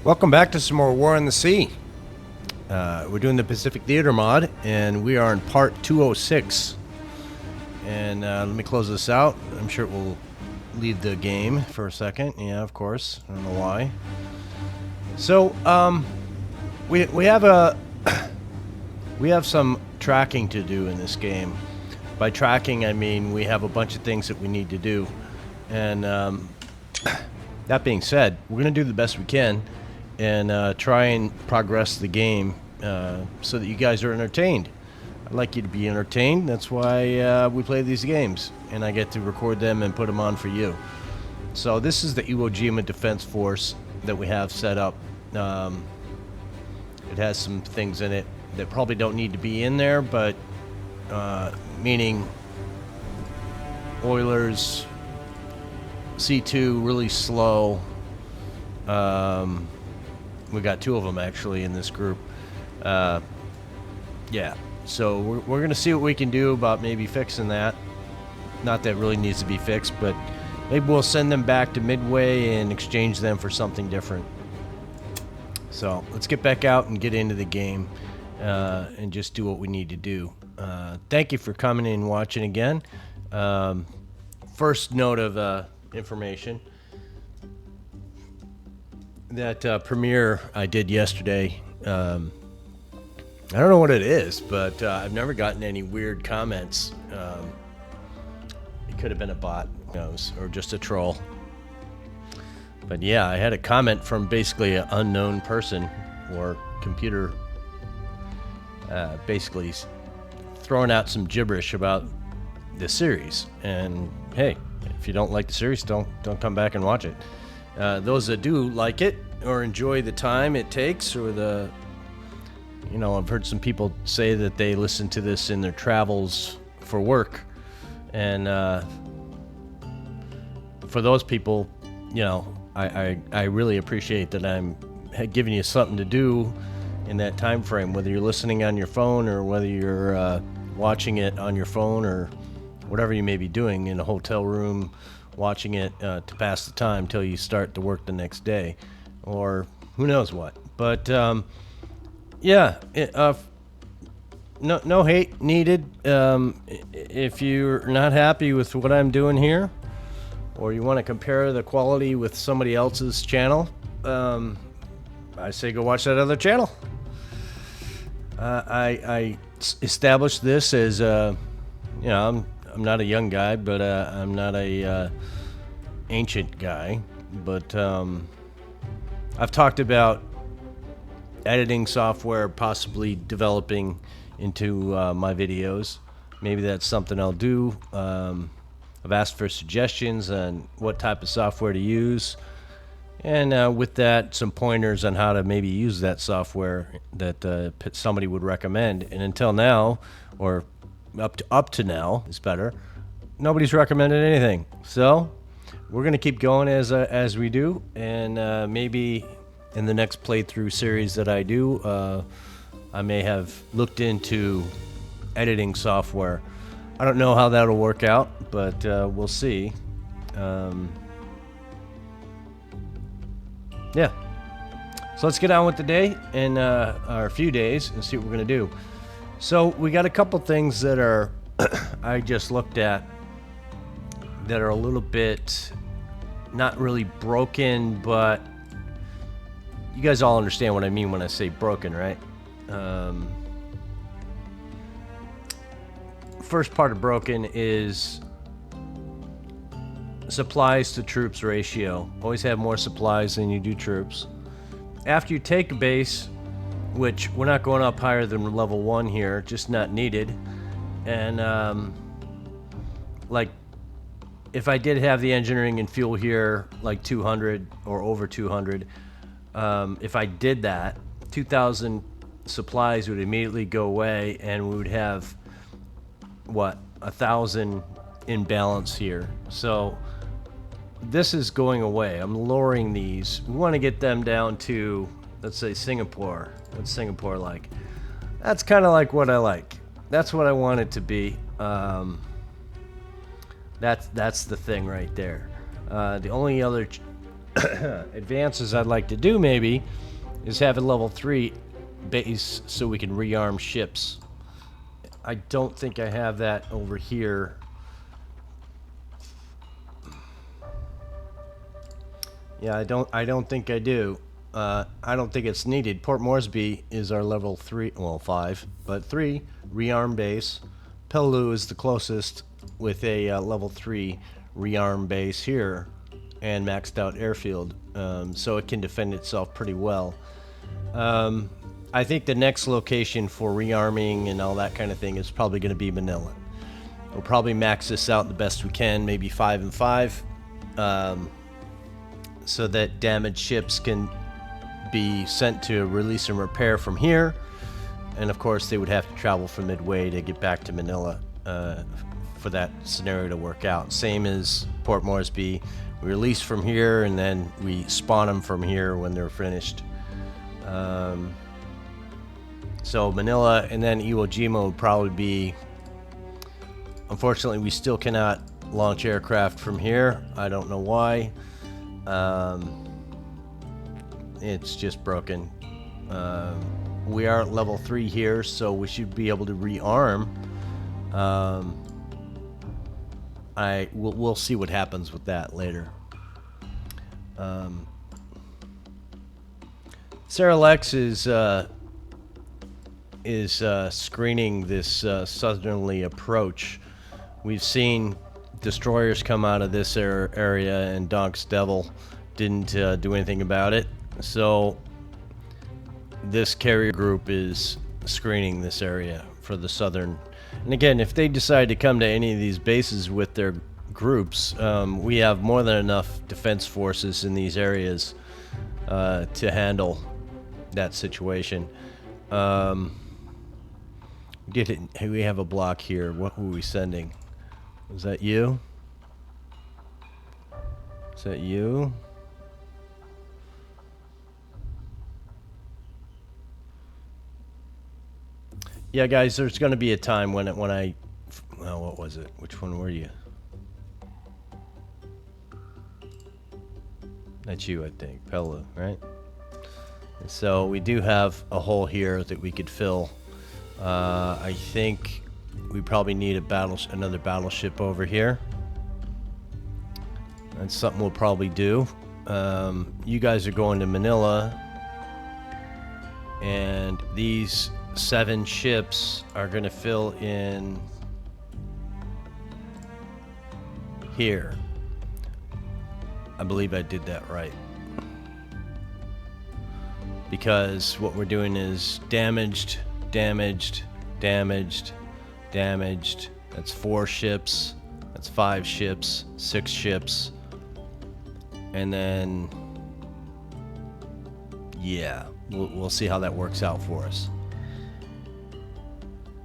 Welcome back to some more War in the Sea. We're doing the Pacific Theater mod, and we are in part 206. And let me close this out. I'm sure it will leave the game for a second. Yeah, of course. I don't know why. So, we have we have some tracking to do in this game. By tracking, I mean we have a bunch of things that we need to do. And that being said, we're going to do the best we can and try and progress the game so that you guys are entertained. I'd like you to be entertained. That's why we play these games, and I get to record them and put them on for you. So this is the Iwo Jima Defense Force that we have set up. It has some things in it that probably don't need to be in there, but meaning oilers, C2 really slow. We got two of them actually in this group. Yeah, so we're gonna see what we can do about maybe fixing that. Not that it really needs to be fixed, but maybe we'll send them back to Midway and exchange them for something different. So let's get back out and get into the game and just do what we need to do. Thank you for coming in and watching again. First note of information. That premiere I did yesterday, I don't know what it is, but I've never gotten any weird comments. It could have been a bot, who knows, or just a troll. But yeah, I had a comment from basically an unknown person or computer, basically throwing out some gibberish about the series. And hey, if you don't like the series, don't come back and watch it. Those that do like it or enjoy the time it takes, or the, you know, I've heard some people say that they listen to this in their travels for work, and for those people, you know, I really appreciate that I'm giving you something to do in that time frame, whether you're listening on your phone or whether you're watching it on your phone or whatever you may be doing in a hotel room, watching it to pass the time till you start to work the next day, or who knows what. But yeah, no hate needed. If you're not happy with what I'm doing here, or you want to compare the quality with somebody else's channel, I say go watch that other channel. I established this as you know, I'm not a young guy, but I'm not a ancient guy. But I've talked about editing software possibly developing into my videos. Maybe that's something I'll do. I've asked for suggestions on what type of software to use, and with that, some pointers on how to maybe use that software that somebody would recommend. And until now, or up to now is better, nobody's recommended anything. So we're gonna keep going as we do, and maybe in the next playthrough series that I do, I may have looked into editing software. I don't know how that'll work out, but we'll see. Yeah, so let's get on with the day and or a few days and see what we're gonna do. So we got a couple things that are I just looked at that are a little bit not really broken, but you guys all understand what I mean when I say broken, right? First part of broken is supplies to troops ratio. Always have more supplies than you do troops. After you take a base, which we're not going up higher than level 1 here, just not needed. And like if I did have the engineering and fuel here like 200 or over 200, if I did that, 2,000 supplies would immediately go away, and we would have what, 1,000 in balance here. So this is going away. I'm lowering these. We want to get them down to, let's say, Singapore. What's Singapore like? That's kind of like what I like. That's what I want it to be. That's the thing right there. The only other advances I'd like to do maybe is have a level 3 base so we can rearm ships. I don't think I have that over here. Yeah, I don't think I do. I don't think it's needed. Port Moresby is our level 3, well 5, but 3 rearm base. Peleliu is the closest with a level 3 rearm base here and maxed out airfield, so it can defend itself pretty well. I think the next location for rearming and all that kind of thing is probably going to be Manila. We'll probably max this out the best we can, maybe 5 and 5, so that damaged ships can be sent to release and repair from here. And of course they would have to travel from Midway to get back to Manila for that scenario to work out. Same as Port Moresby. We release from here and then we spawn them from here when they're finished. So Manila and then Iwo Jima would probably be... Unfortunately, we still cannot launch aircraft from here. I don't know why. It's just broken. We are at level 3 here, so we should be able to rearm. We'll see what happens with that later. Sarah Lex is screening this southerly approach. We've seen destroyers come out of this area, and Donk's Devil didn't do anything about it. So this carrier group is screening this area for the southern. And again, if they decide to come to any of these bases with their groups, we have more than enough defense forces in these areas to handle that situation. We have a block here. What were we sending? Was that you? Is that you? Yeah, guys, there's going to be a time when I... Well, what was it? Which one were you? That's you, I think. Peleliu, right? And so we do have a hole here that we could fill. I think we probably need another battleship over here. That's something we'll probably do. You guys are going to Manila, and these 7 ships are going to fill in here. I believe I did that right. Because what we're doing is damaged, damaged, damaged, damaged. That's 4 ships. That's 5 ships, 6 ships. And then, yeah, we'll see how that works out for us.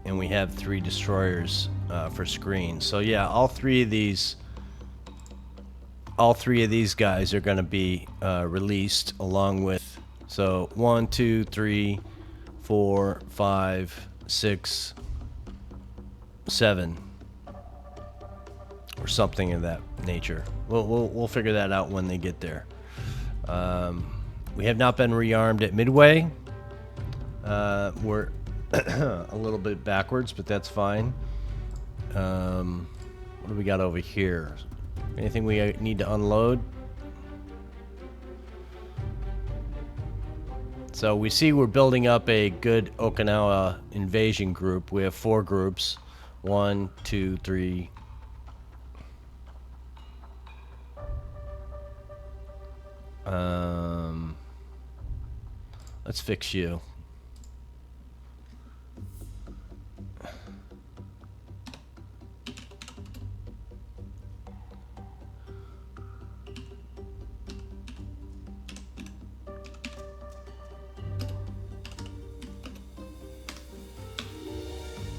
And we have 3 destroyers for screen. So yeah, all three of these guys are going to be released along with. So 1, 2, 3, 4, 5, 6, 7, or something of that nature. We'll figure that out when they get there. We have not been rearmed at Midway. We're a little bit backwards, but that's fine. What do we got over here? Anything we need to unload? So we see we're building up a good Okinawa invasion group. We have 4 groups. 1, 2, 3. Let's fix you.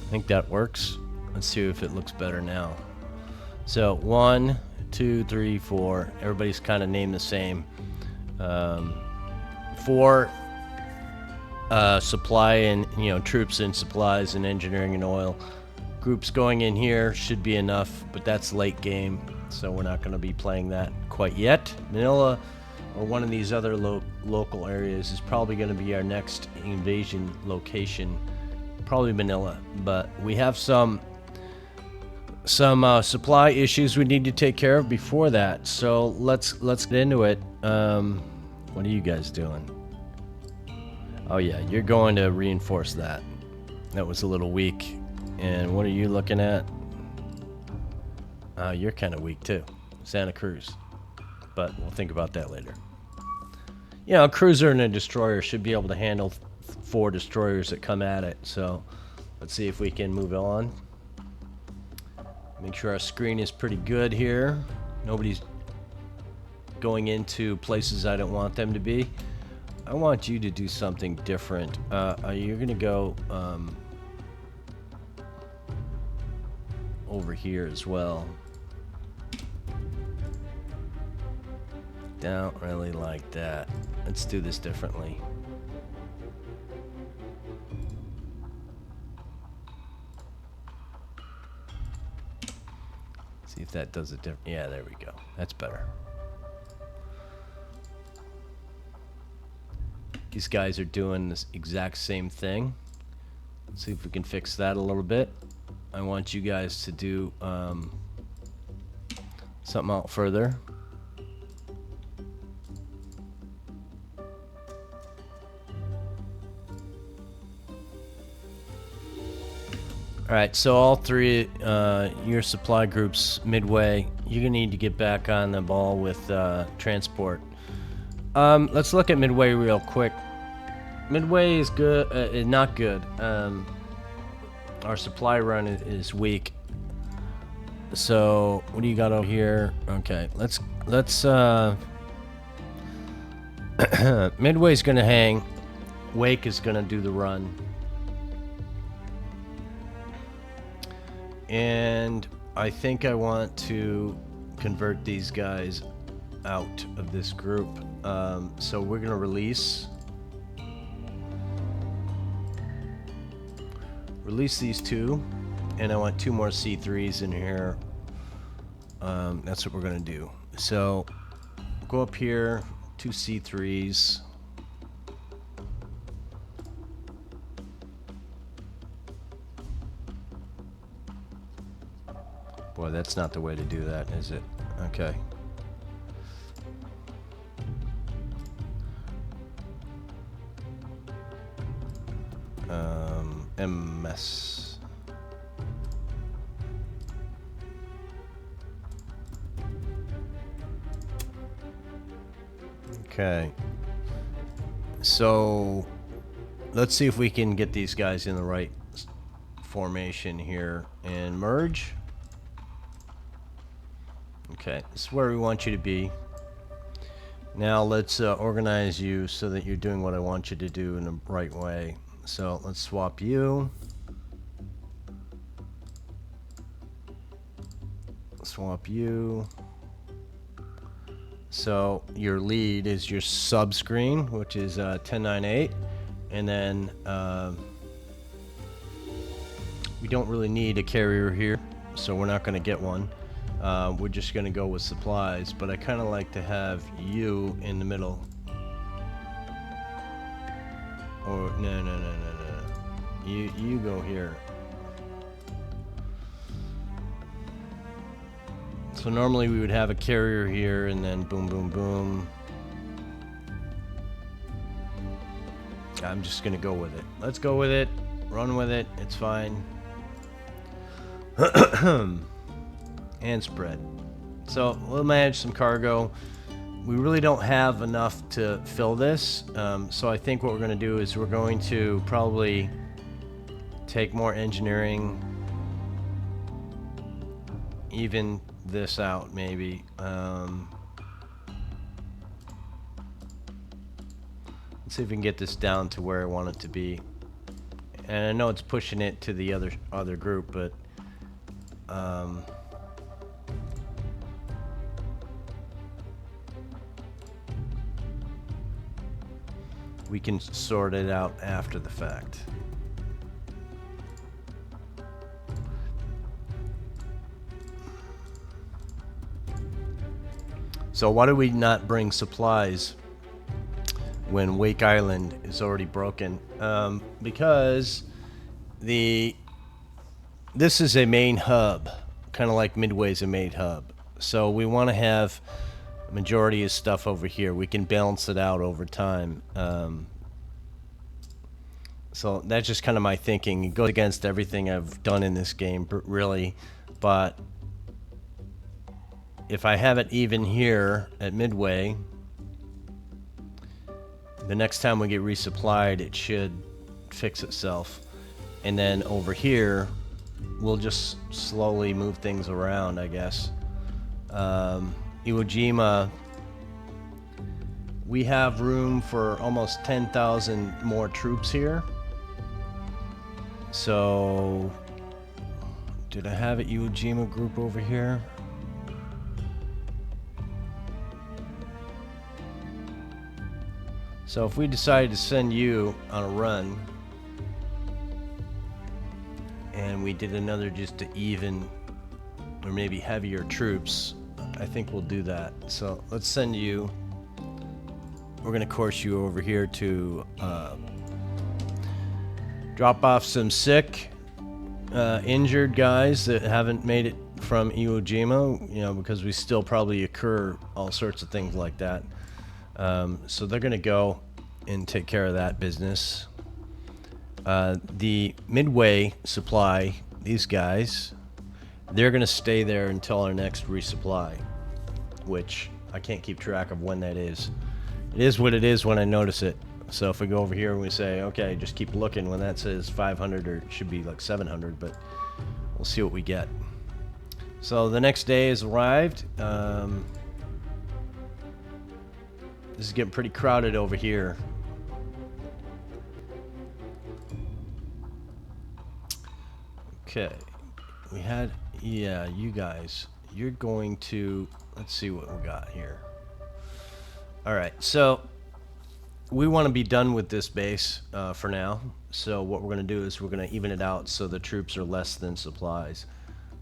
I think that works. Let's see if it looks better now. So 1, 2, 3, 4. Everybody's kind of named the same. 4 supply and troops and supplies and engineering and oil groups going in here should be enough, but that's late game, so we're not going to be playing that quite yet. Manila or one of these other local areas is probably going to be our next invasion location. Probably Manila, but we have some supply issues we need to take care of before that. So let's get into it. What are you guys doing? Oh yeah, you're going to reinforce that. That was a little weak. And what are you looking at? You're kind of weak too. Santa Cruz. But we'll think about that later. You know, a cruiser and a destroyer should be able to handle 4 destroyers that come at it. So let's see if we can move on. Make sure our screen is pretty good here. Nobody's going into places I don't want them to be. I want you to do something different. You're going to go over here as well. Don't really like that. Let's do this differently. See if that does it different. Yeah, there we go. That's better. These guys are doing this exact same thing. Let's see if we can fix that a little bit. I want you guys to do something out further. Alright, so all 3 your supply groups midway, you're gonna need to get back on the ball with transport. Let's look at midway real quick. Midway is good, not good. Our supply run is weak. So what do you got over here? Okay, let's Midway's gonna hang. Wake is gonna do the run. And I think I want to convert these guys out of this group. So we're gonna release these 2, and I want 2 more C3s in here. That's what we're gonna do. So go up here, 2 C3s. Boy, that's not the way to do that, is it? Okay. MS. Okay. So let's see if we can get these guys in the right formation here and merge. Okay, this is where we want you to be. Now let's organize you so that you're doing what I want you to do in the right way. So let's swap you. Swap you. So your lead is your sub screen, which is 1098, and then we don't really need a carrier here, so we're not going to get one. We're just going to go with supplies, but I kind of like to have you in the middle. Or no. You go here. So normally we would have a carrier here and then boom, boom, boom. I'm just gonna go with it. Let's go with it. Run with it. It's fine. And spread. So we'll manage some cargo. We really don't have enough to fill this. So I think what we're gonna do is we're going to probably take more engineering, even this out maybe. Let's see if we can get this down to where I want it to be. And I know it's pushing it to the other group, but we can sort it out after the fact. So why do we not bring supplies when Wake Island is already broken? Because this is a main hub, kind of like Midway's a main hub. So we want to have a majority of stuff over here. We can balance it out over time. So that's just kind of my thinking. It goes against everything I've done in this game, really. But if I have it even here at Midway, the next time we get resupplied, it should fix itself. And then over here, we'll just slowly move things around, I guess. Iwo Jima, we have room for almost 10,000 more troops here. So, did I have an Iwo Jima group over here? So if we decided to send you on a run, and we did another just to even, or maybe heavier troops, I think we'll do that. So let's send you, we're gonna course you over here to drop off some sick, injured guys that haven't made it from Iwo Jima, you know, because we still probably occur all sorts of things like that. So they're gonna go and take care of that business. The Midway supply, these guys, they're gonna stay there until our next resupply, which I can't keep track of when that is. It is what it is when I notice it. So if we go over here and we say, okay, just keep looking when that says 500, or it should be like 700, but we'll see what we get. So the next day has arrived. This is getting pretty crowded over here. Okay, we had, yeah, you guys, you're going to, let's see what we got here. All right, so we want to be done with this base for now. So what we're going to do is we're going to even it out so the troops are less than supplies.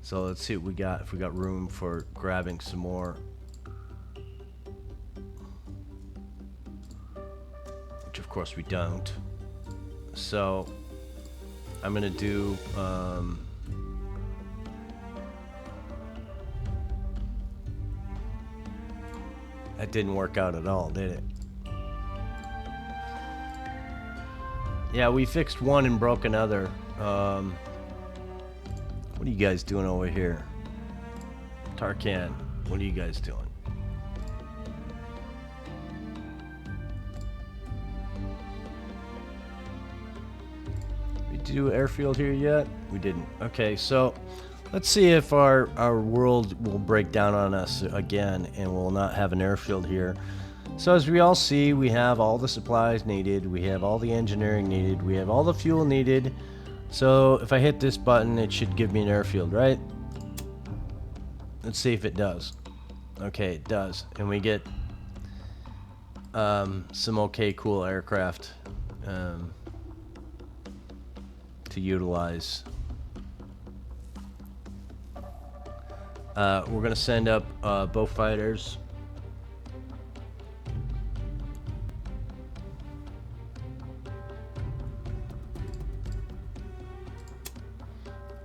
So let's see what we got, if we got room for grabbing some more. Which of course we don't. So I'm gonna do that didn't work out at all, did it? Yeah, we fixed one and broke another. What are you guys doing over here? Tarkan, what are you guys doing? Do airfield here yet? We didn't. Okay, so let's see if our world will break down on us again and we'll not have an airfield here. So as we all see, we have all the supplies needed, we have all the engineering needed, we have all the fuel needed. So if I hit this button, it should give me an airfield, right? Let's see if it does. Okay, it does. And we get some okay cool aircraft to utilize. We're gonna send up both fighters.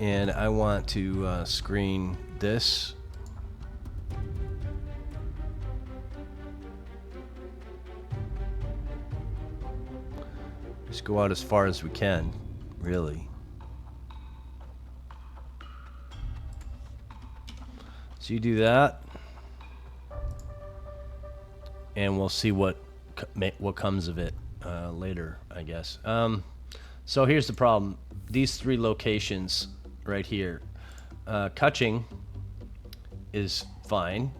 And I want to screen this. Just go out as far as we can. Really. So you do that, and we'll see what comes of it later, I guess. So here's the problem: these three locations right here, Kuching is fine.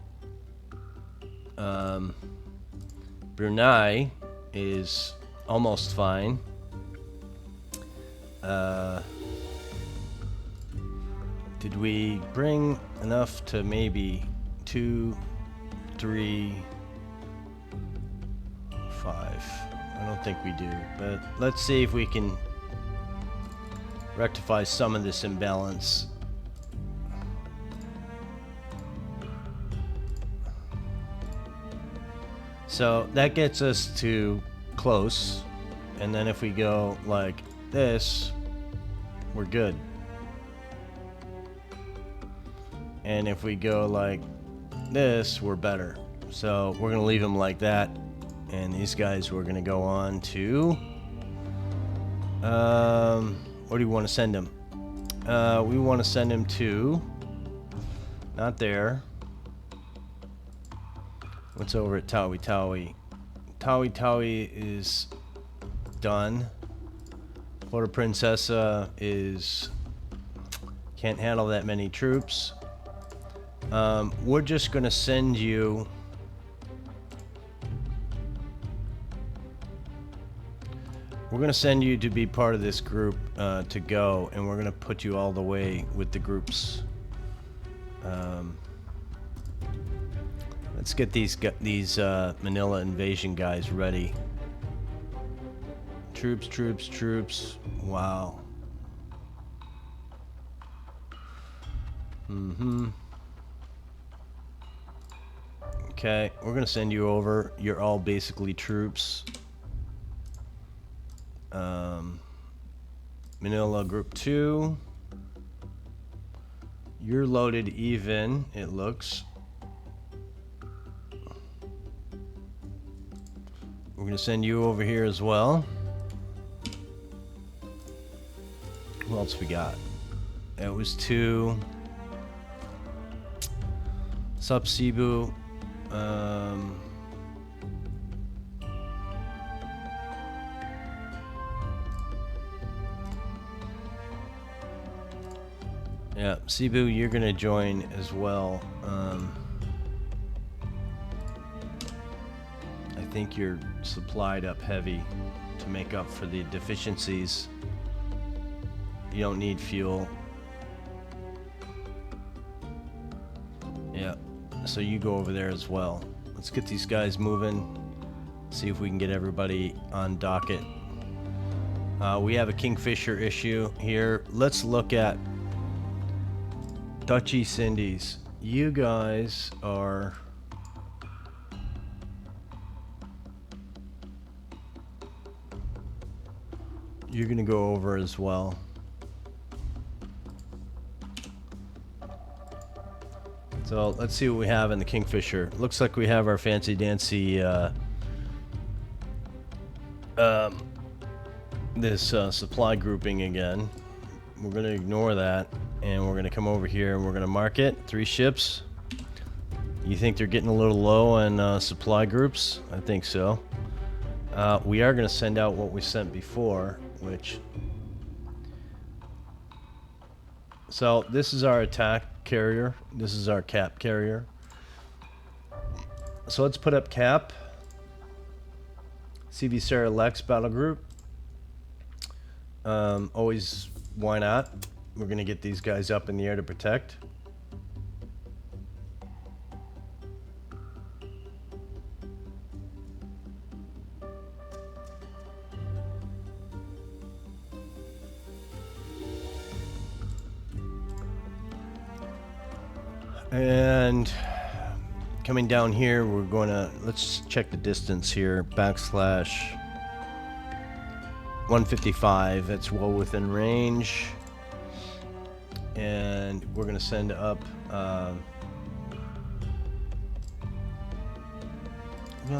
Brunei is almost fine. Did we bring enough to maybe 2, 3, 5? I don't think we do, but let's see if we can rectify some of this imbalance. So that gets us to close. And then if we go like this, we're good. And if we go like this, we're better. So we're going to leave them like that. And these guys, we're going to go on to... where do you want to send them? We want to send them to... Not there. What's over at Tawi Tawi? Tawi Tawi is done. Florida Princessa is... Can't handle that many troops. We're just going to send you... We're going to send you to be part of this group to go, and we're going to put you all the way with the groups. Let's get these Manila invasion guys ready. Troops, troops, troops. Wow. Okay, we're going to send you over. You're all basically troops. Manila Group 2. You're loaded even, it looks. We're going to send you over here as well. Who else we got? That was 2. Sup, Cebu. Yeah, Cebu, you're gonna join as well. I think you're supplied up heavy to make up for the deficiencies. You don't need fuel. Yeah, so you go over there as well. Let's get these guys moving. See if we can get everybody on docket. We have a Kingfisher issue here. Let's look at Dutch East Indies. You guys are... You're gonna go over as well. So let's see what we have in the Kingfisher. Looks like we have our fancy dancy this supply grouping again. We're gonna ignore that, and we're gonna come over here and we're gonna mark it. 3 ships. You think they're getting a little low on supply groups? I think so. We are gonna send out what we sent before, which... So this is our attack carrier. This is our cap carrier. So let's put up cap. CV Sarah Lex battle group. Always, why not? We're gonna get these guys up in the air to protect. And coming down here, we're going to, let's check the distance here, backslash 155, that's well within range. And we're going to send up, I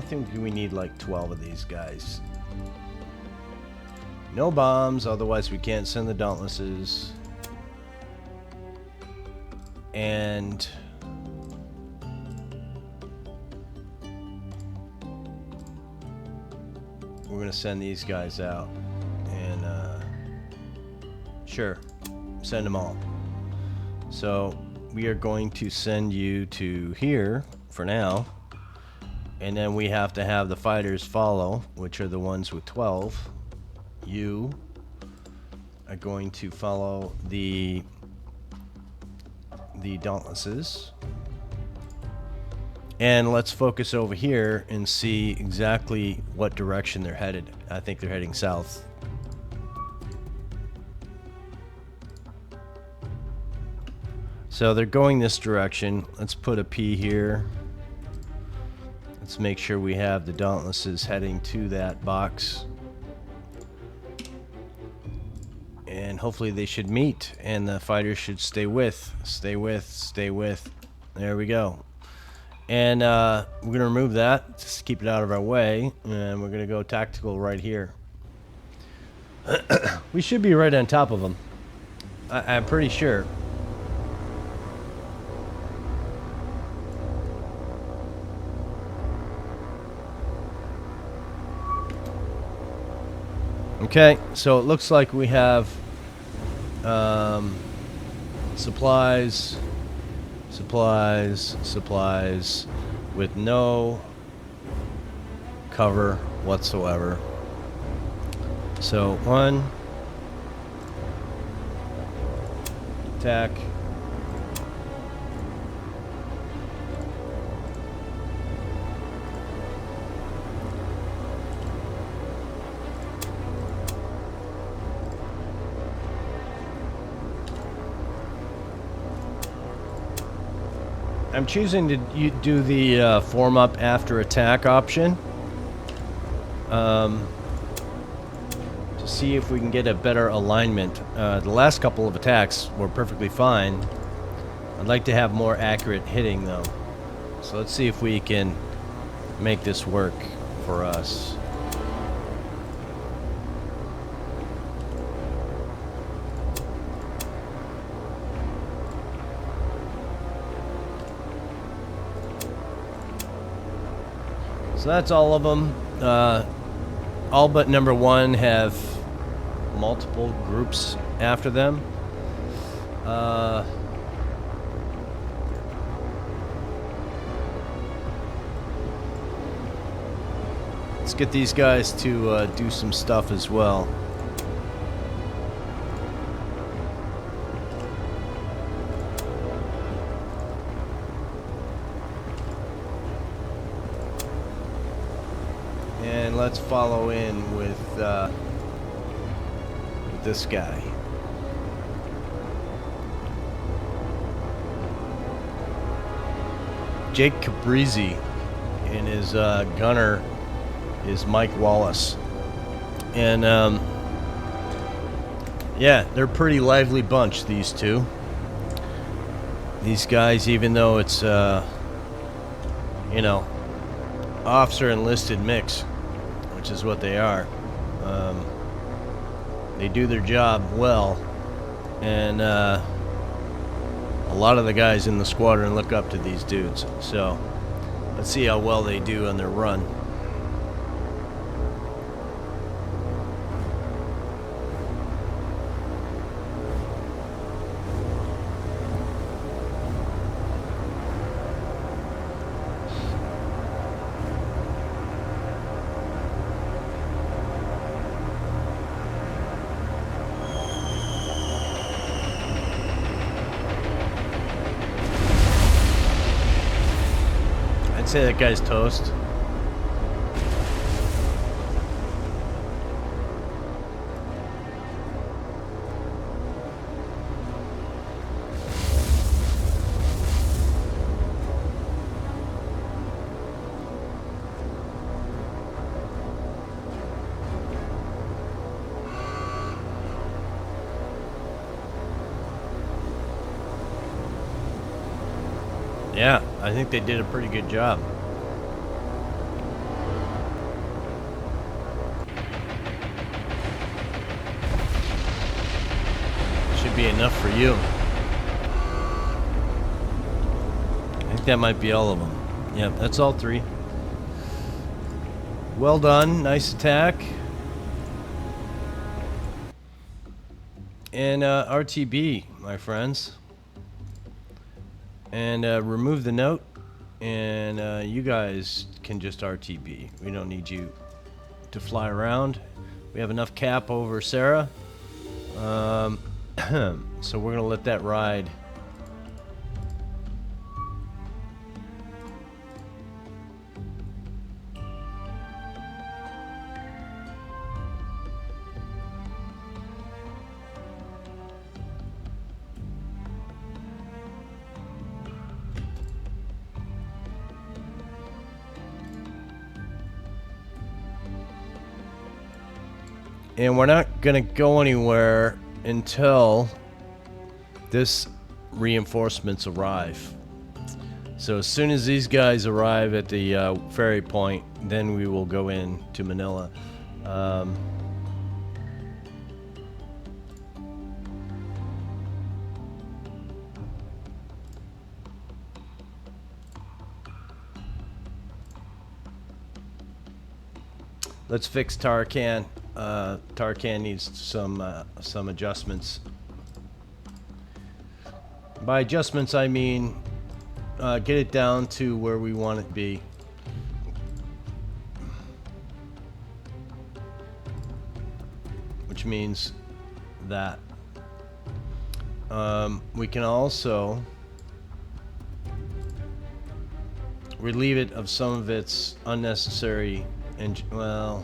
think we need like 12 of these guys. No bombs, otherwise we can't send the Dauntlesses. And we're gonna send these guys out, and sure, send them all. So we are going to send you to here for now, and then we have to have the fighters follow, which are the ones with 12. You are going to follow the Dauntlesses. And let's focus over here and see exactly what direction they're headed. I think they're heading south. So they're going this direction. Let's put a P here. Let's make sure we have the Dauntlesses heading to that box. And hopefully they should meet, and the fighters should stay with. There we go. And we're going to remove that, just keep it out of our way, and we're going to go tactical right here. We should be right on top of them. I'm pretty sure. Okay, so it looks like we have supplies with no cover whatsoever. So one, attack. I'm choosing to do the form up after attack option to see if we can get a better alignment. The last couple of attacks were perfectly fine. I'd like to have more accurate hitting though. So let's see if we can make this work for us. So that's all of them. All but number one have multiple groups after them. Let's get these guys to do some stuff as well. And let's follow in with this guy. Jake Cabrizi, and his gunner is Mike Wallace. And yeah, they're a pretty lively bunch, these two. These guys, even though it's you know, officer enlisted mix, which is what they are, they do their job well, and a lot of the guys in the squadron look up to these dudes. So let's see how well they do on their run. I'd say that guy's toast. Yeah, I think they did a pretty good job. Should be enough for you. I think that might be all of them. Yeah, that's all three. Well done, nice attack. And RTB, my friends. And remove the note, and you guys can just RTB. We don't need you to fly around. We have enough cap over Sarah. So we're gonna let that ride. And we're not gonna go anywhere until this reinforcements arrive. So as soon as these guys arrive at the ferry point, then we will go in to Manila. Let's fix Tarakan. Tarakan needs some adjustments. By adjustments, I mean get it down to where we want it to be. Which means that we can also relieve it of some of its unnecessary well,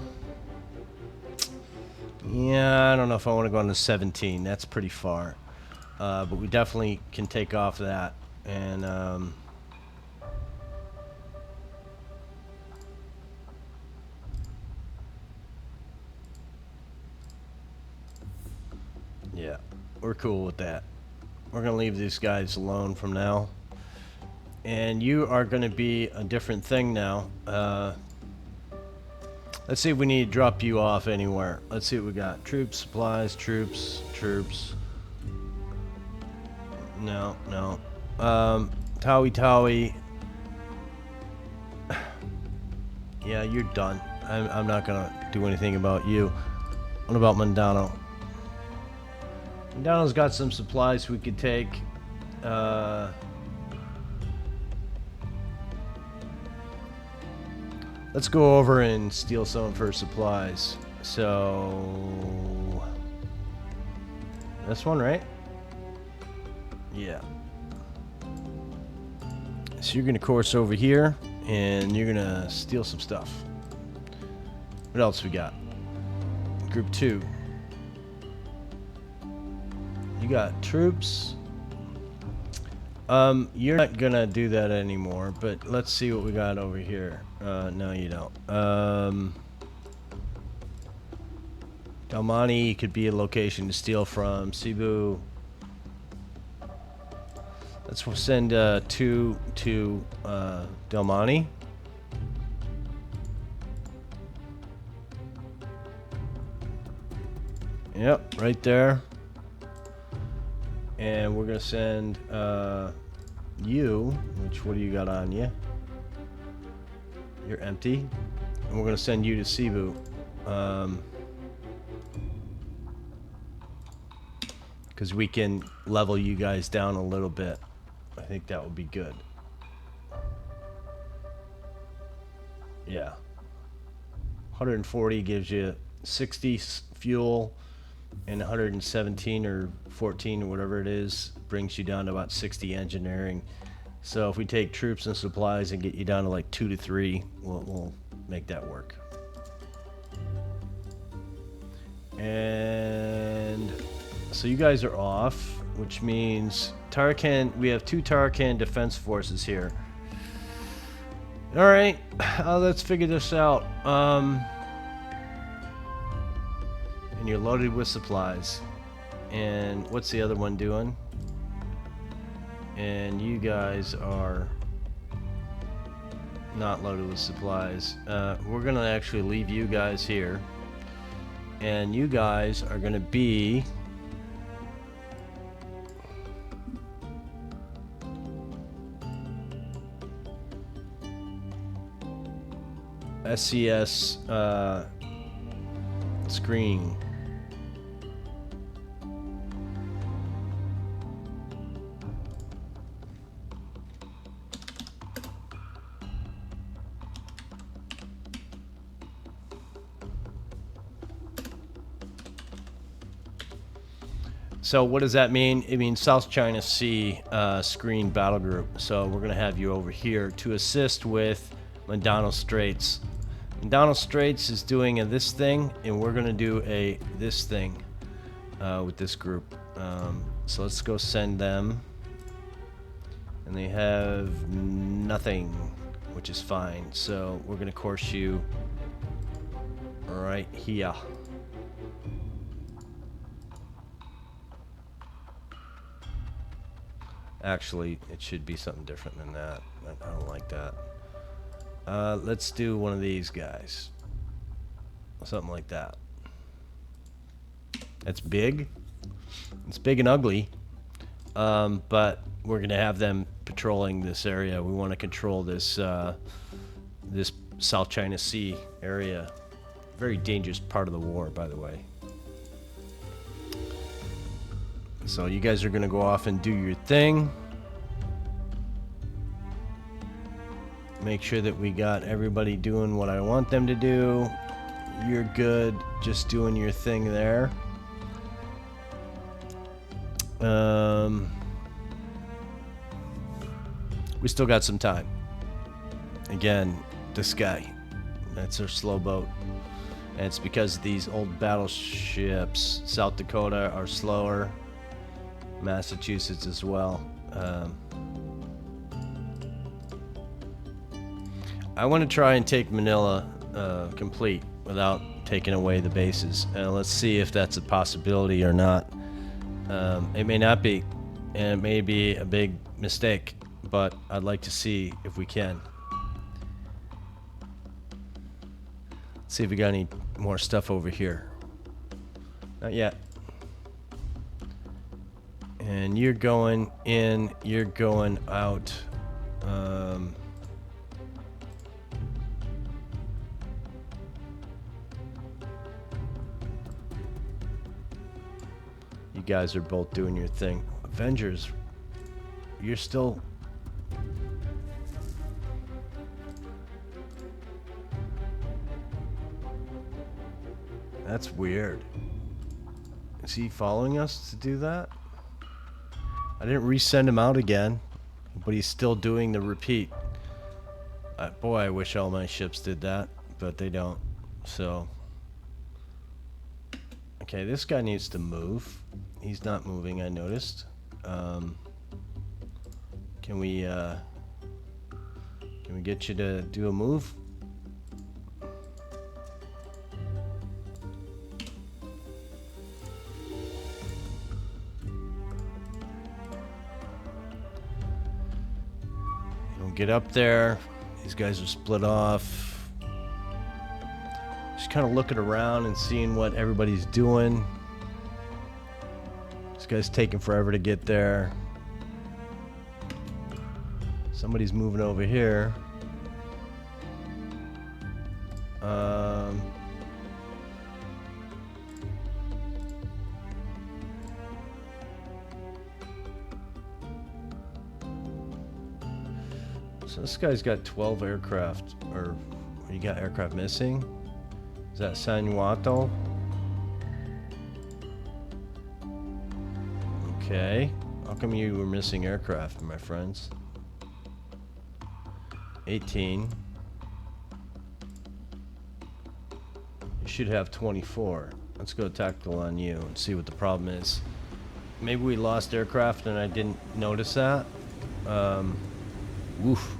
yeah, I don't know if I want to go on to 17. That's pretty far. But we definitely can take off that. And yeah, we're cool with that. We're going to leave these guys alone from now. And you are going to be a different thing now. Let's see if we need to drop you off anywhere. Let's see what we got. Troops, supplies, troops. No. Tawi. Yeah, you're done. I'm not gonna do anything about you. What about Mandano? Mandano's got some supplies we could take. Let's go over and steal some of her supplies. So this one, right? Yeah. So you're gonna course over here and you're gonna steal some stuff. What else we got? Group 2. You got troops. You're not gonna do that anymore, but let's see what we got over here. No, you don't. Dalmani could be a location to steal from. Cebu. Let's send 2 to Dalmani. Yep, right there. And we're gonna send you, what do you got on you? You're empty. And we're gonna send you to Cebu. Because we can level you guys down a little bit. I think that would be good. Yeah. 140 gives you 60 fuel, and 117 or 14 or whatever it is brings you down to about 60 engineering. So if we take troops and supplies and get you down to like 2 to 3, we'll make that work. And so you guys are off, which means Tarakan, we have 2 Tarakan defense forces here. All right, let's figure this out. And you're loaded with supplies. And what's the other one doing? And you guys are not loaded with supplies. We're gonna actually leave you guys here. And you guys are gonna be SCS screen. So what does that mean? It means South China Sea screen battle group. So we're gonna have you over here to assist with Mandano Straits. Mandano Straits is doing this thing, and we're gonna do this thing with this group. So let's go send them. And they have nothing, which is fine. So we're gonna course you right here. Actually, it should be something different than that. I don't like that. Let's do one of these guys. Something like that. That's big. It's big and ugly. But we're going to have them patrolling this area. We want to control this this South China Sea area. Very dangerous part of the war, by the way. So you guys are going to go off and do your thing. Make sure that we got everybody doing what I want them to do. You're good, just doing your thing there. We still got some time. Again, this guy. That's our slow boat. And it's because these old battleships, South Dakota, are slower. Massachusetts as well. I want to try and take Manila complete without taking away the bases. Let's see if that's a possibility or not. It may not be, and it may be a big mistake, but I'd like to see if we can. Let's see if we got any more stuff over here. Not yet. And you're going in, you're going out. You guys are both doing your thing. Avengers, you're still... That's weird. Is he following us to do that? I didn't resend him out again, but he's still doing the repeat. Boy, I wish all my ships did that, but they don't. So, okay, this guy needs to move. He's not moving, I noticed. Can we get you to do a move? Get up there. These guys are split off. Just kind of looking around and seeing what everybody's doing. This guy's taking forever to get there. Somebody's moving over here. So this guy's got 12 aircraft, or you got aircraft missing? Is that Sanuato? Okay. How come you were missing aircraft, my friends? 18. You should have 24. Let's go tactical on you and see what the problem is. Maybe we lost aircraft and I didn't notice that. Woof.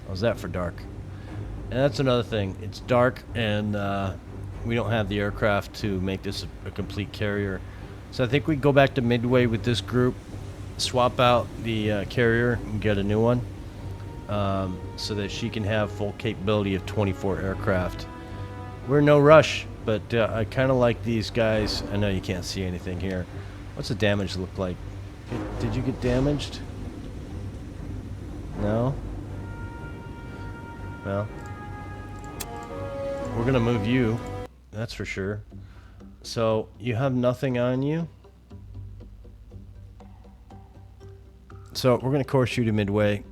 How's that for dark? And that's another thing. It's dark and we don't have the aircraft to make this a complete carrier. So I think we go back to Midway with this group, swap out the carrier and get a new one so that she can have full capability of 24 aircraft. We're in no rush, but I kind of like these guys. I know you can't see anything here. What's the damage look like? Did you get damaged? No? Well, we're gonna move you, that's for sure. So you have nothing on you. So we're gonna course you to Midway.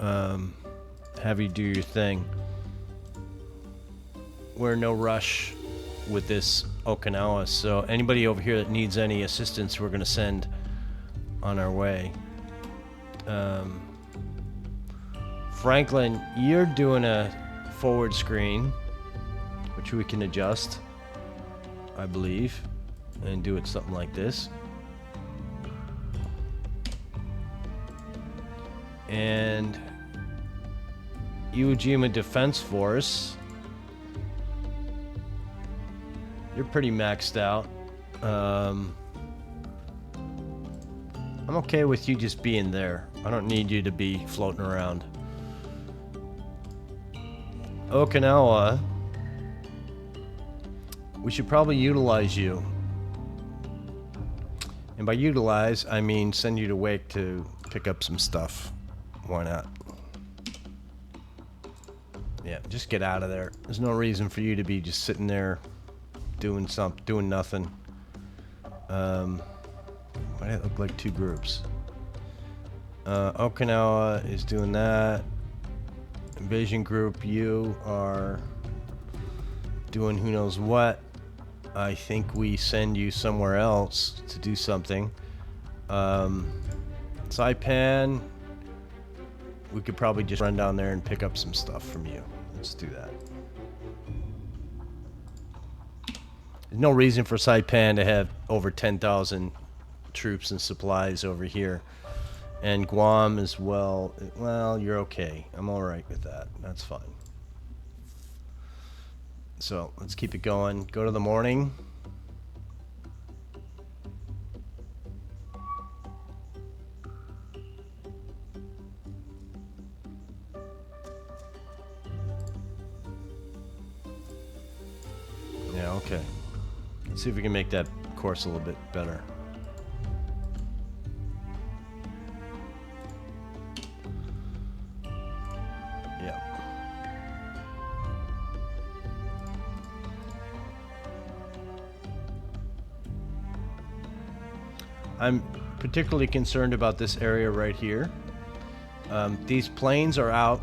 Have you do your thing. We're in no rush with this Okinawa, so anybody over here that needs any assistance, we're gonna send on our way. Franklin, you're doing a forward screen, which we can adjust, I believe, and do it something like this. And Iwo Jima Defense Force, you're pretty maxed out. I'm okay with you just being there. I don't need you to be floating around. Okinawa, we should probably utilize you. And by utilize, I mean send you to Wake to pick up some stuff. Why not? Yeah, just get out of there. There's no reason for you to be just sitting there doing nothing. Why do it look like two groups? Okinawa is doing that. Invasion group, you are doing who knows what. I think we send you somewhere else to do something. Saipan, we could probably just run down there and pick up some stuff from you. Let's do that. There's no reason for Saipan to have over 10,000 troops and supplies over here. And Guam as well. Well, you're okay. I'm alright with that. That's fine. So, let's keep it going. Go to the morning. Yeah, okay. Let's see if we can make that course a little bit better. Yeah. I'm particularly concerned about this area right here. These planes are out,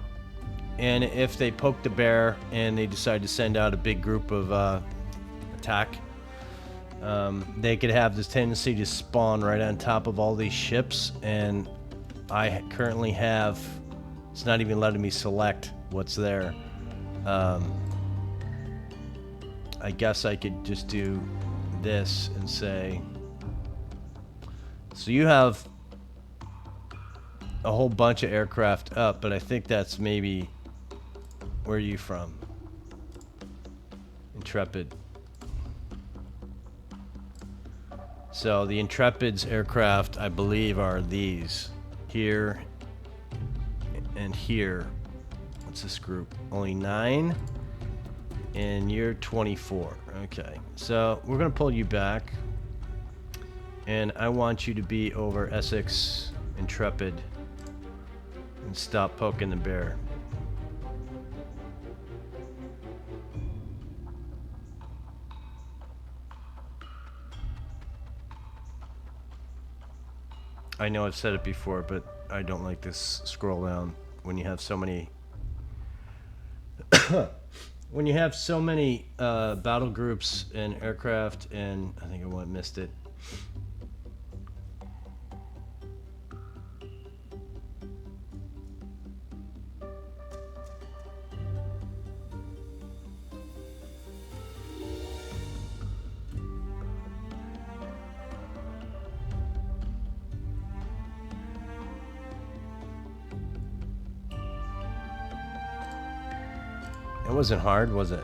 and if they poke the bear and they decide to send out a big group of attack, they could have this tendency to spawn right on top of all these ships, and I currently have, it's not even letting me select what's there. I guess I could just do this and say, so you have a whole bunch of aircraft up, but I think that's maybe, where are you from? Intrepid. So the Intrepid's aircraft, I believe, are these. Here and here. What's this group? Only 9. And you're 24. Okay. So we're going to pull you back. And I want you to be over Essex Intrepid. And stop poking the bear. I know I've said it before, but I don't like this scroll down when you have so many when you have so many battle groups and aircraft, and I think I missed it. It wasn't hard, was it?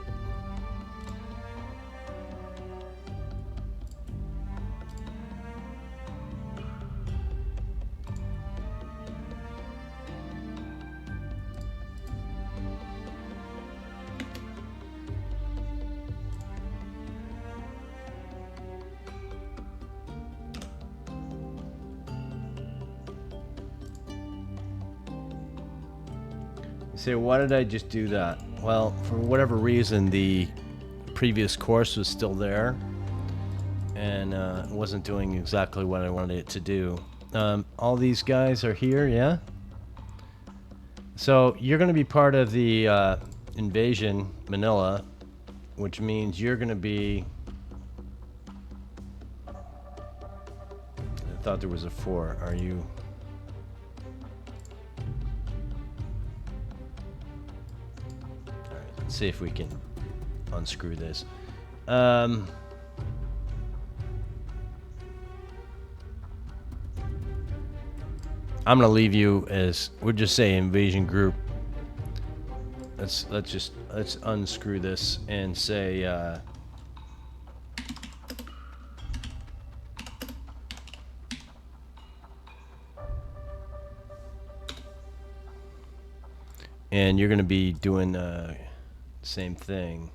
You say, why did I just do that? Well, for whatever reason, the previous course was still there, and it wasn't doing exactly what I wanted it to do. All these guys are here, yeah? So you're going to be part of the invasion, Manila, which means you're going to be... I thought there was a 4. Are you... Let's see if we can unscrew this. I'm gonna leave you as, we'll just say invasion group. Let's unscrew this and say And you're going to be doing the same thing.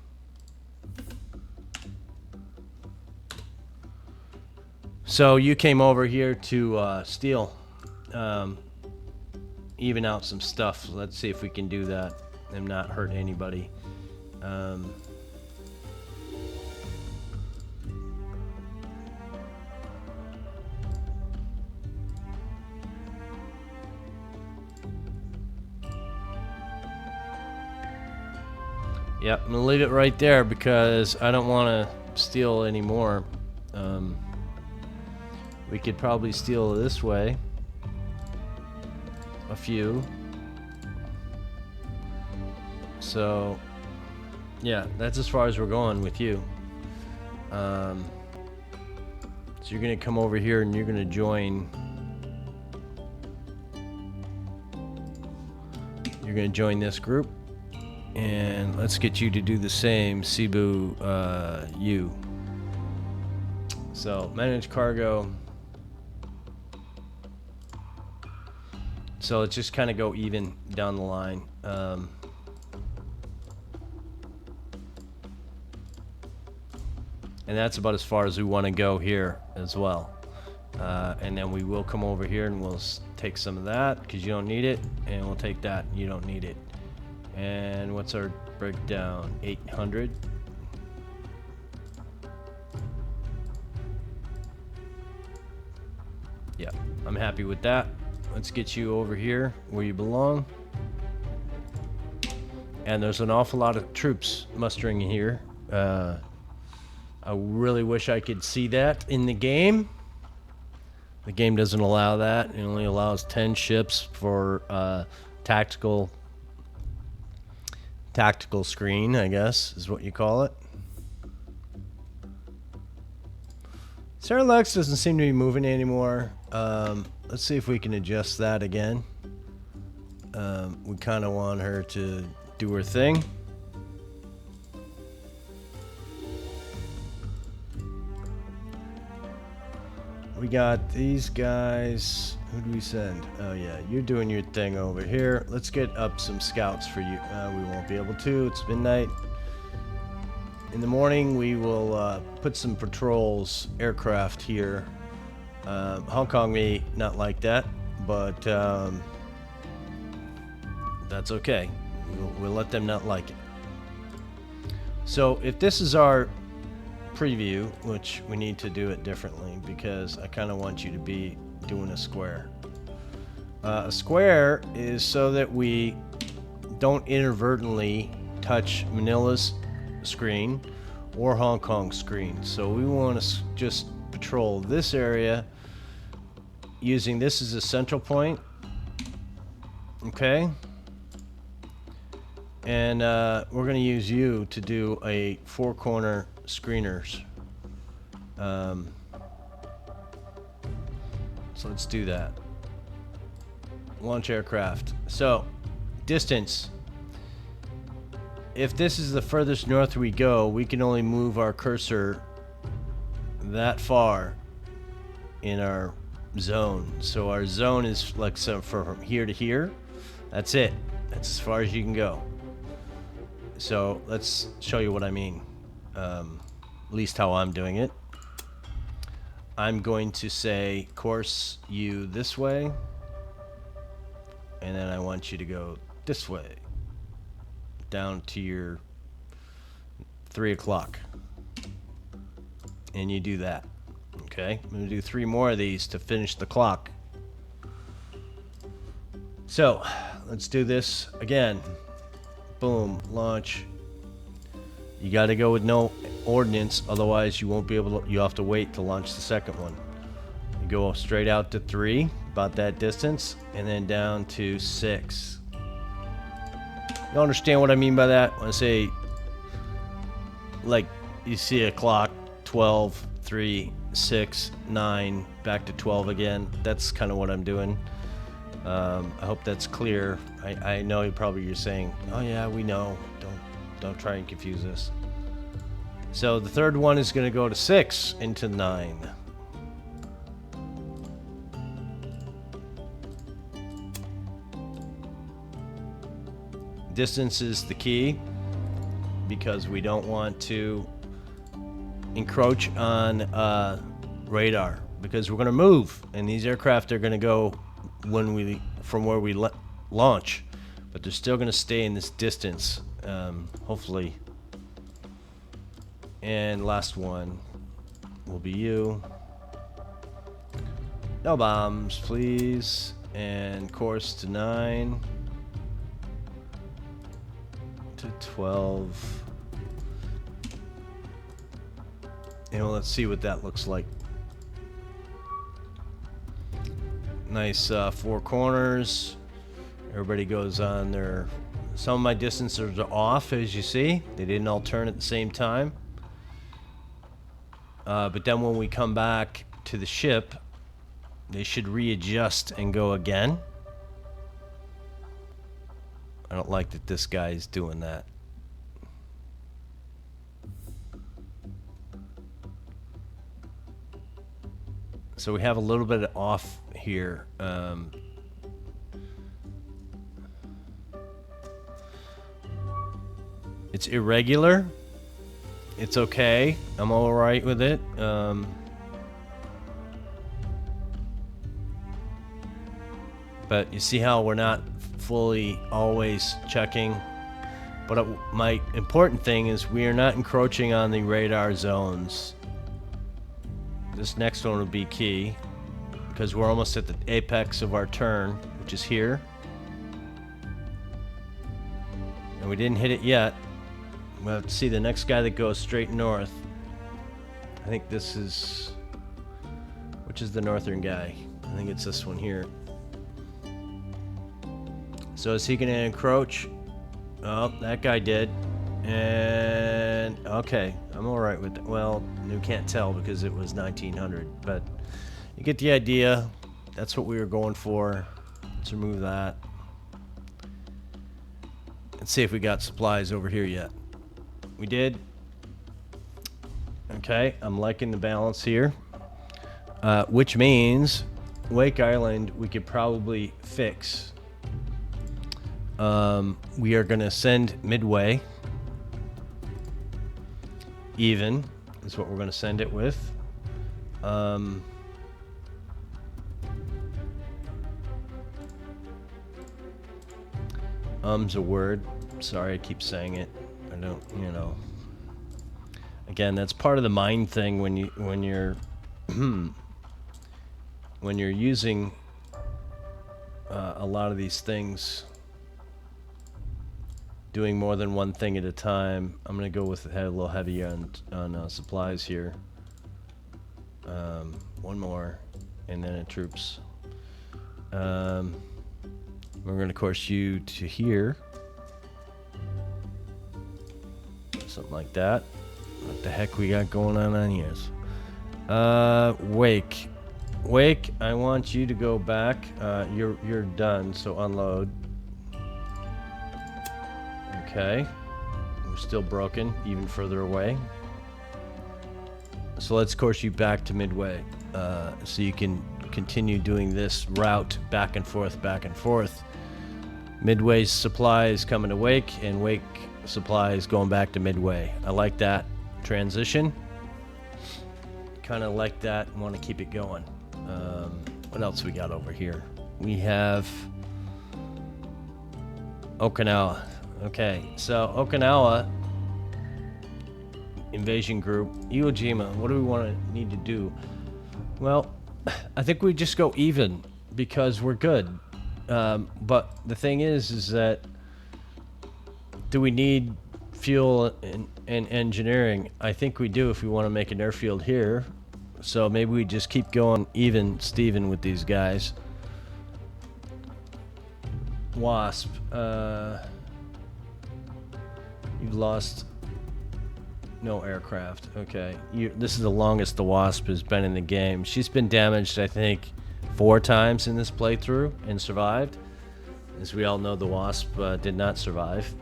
So you came over here to steal, even out some stuff. Let's see if we can do that and not hurt anybody. Yep, I'm gonna leave it right there because I don't want to steal anymore. We could probably steal this way. A few. So, yeah, that's as far as we're going with you. So you're gonna come over here and you're gonna join. You're gonna join this group. And let's get you to do the same, Cebu, you. So, manage cargo. So let's just kind of go even down the line. And that's about as far as we want to go here as well. And then we will come over here and we'll take some of that because you don't need it. And we'll take that, you don't need it. And what's our breakdown? 800. Yeah, I'm happy with that. Let's get you over here where you belong. And there's an awful lot of troops mustering here. I really wish I could see that in the game. The game doesn't allow that. It only allows 10 ships for tactical screen, I guess, is what you call it. Sarah-Lex doesn't seem to be moving anymore. Let's see if we can adjust that again. We kind of want her to do her thing. We got these guys. Who do we send? Oh yeah, you're doing your thing over here. Let's get up some scouts for you. We won't be able to. It's midnight. In the morning, we will put some patrols, aircraft here. Hong Kong may not like that, but that's okay. We'll let them not like it. So if this is our preview, which we need to do it differently because I kind of want you to be doing a square. A square is so that we don't inadvertently touch Manila's screen or Hong Kong's screen. So we want to just patrol this area using this as a central point. Okay. And we're going to use you to do a four-corner screeners. So let's do that. Launch aircraft. So, distance. If this is the furthest north we go, we can only move our cursor that far in our zone. So our zone is like from here to here. That's it. That's as far as you can go. So let's show you what I mean. At least how I'm doing it. I'm going to say course you this way. And then I want you to go this way. Down to your 3 o'clock. And you do that. Okay? I'm going to do 3 more of these to finish the clock. So, let's do this again. Boom. Launch. You got to go with no ordnance, otherwise you won't be able to, you have to wait to launch the second one. You go straight out to 3, about that distance, and then down to 6. You understand what I mean by that? When I say, like, you see a clock, 12, 3, 6, 9, back to 12 again. That's kind of what I'm doing. I hope that's clear. I know you're saying, oh yeah, we know. Don't try and confuse us. So the third one is going to go to 6 into 9. distance is the key because we don't want to encroach on radar because we're going to move, and these aircraft are going to go from where we launch, but they're still going to stay in this distance, hopefully. And last one will be you. No bombs, please. And course to 9 to 12. And let's see what that looks like. Nice 4 corners. Everybody goes on their... Some of my distances are off, as you see. They didn't all turn at the same time. But then when we come back to the ship, they should readjust and go again. I don't like that this guy is doing that. So we have a little bit of off here. It's irregular. It's okay. I'm all right with it. But you see how we're not fully always checking. But my important thing is we are not encroaching on the radar zones. This next one will be key because we're almost at the apex of our turn, which is here. And we didn't hit it yet. We'll have to see the next guy that goes straight north. I think this is... Which is the northern guy? I think it's this one here. So is he going to encroach? Oh, that guy did. And... Okay, I'm alright with it. Well, you can't tell because it was 1900. But you get the idea. That's what we were going for. Let's remove that. Let's see if we got supplies over here yet. We did. Okay, I'm liking the balance here. Which means Wake Island we could probably fix. We are going to send Midway. Even is what we're going to send it with. Um's a word. Sorry, I keep saying it. I don't, you know. Again, that's part of the mind thing when you're when you're using a lot of these things, doing more than one thing at a time. I'm gonna go with a little heavy on supplies here. One more, and then it troops. We're gonna course you to here. Something like that. What the heck we got going on here? Wake. Wake, I want you to go back. You're done, so unload. Okay. We're still broken, even further away. So let's course you back to Midway. So you can continue doing this route back and forth, back and forth. Midway's supplies coming to Wake, and Wake supplies going back to Midway. I like that transition. Kind of like that and want to keep it going. What else we got over here? We have Okinawa. Okay, so Okinawa invasion group. Iwo Jima, what do we need to do? Well, I think we just go even because we're good. But the thing is that do we need fuel and engineering? I think we do if we want to make an airfield here. So maybe we just keep going even Steven with these guys. Wasp. You've lost no aircraft. Okay. This is the longest the Wasp has been in the game. She's been damaged, I think, 4 times in this playthrough and survived. As we all know, the Wasp did not survive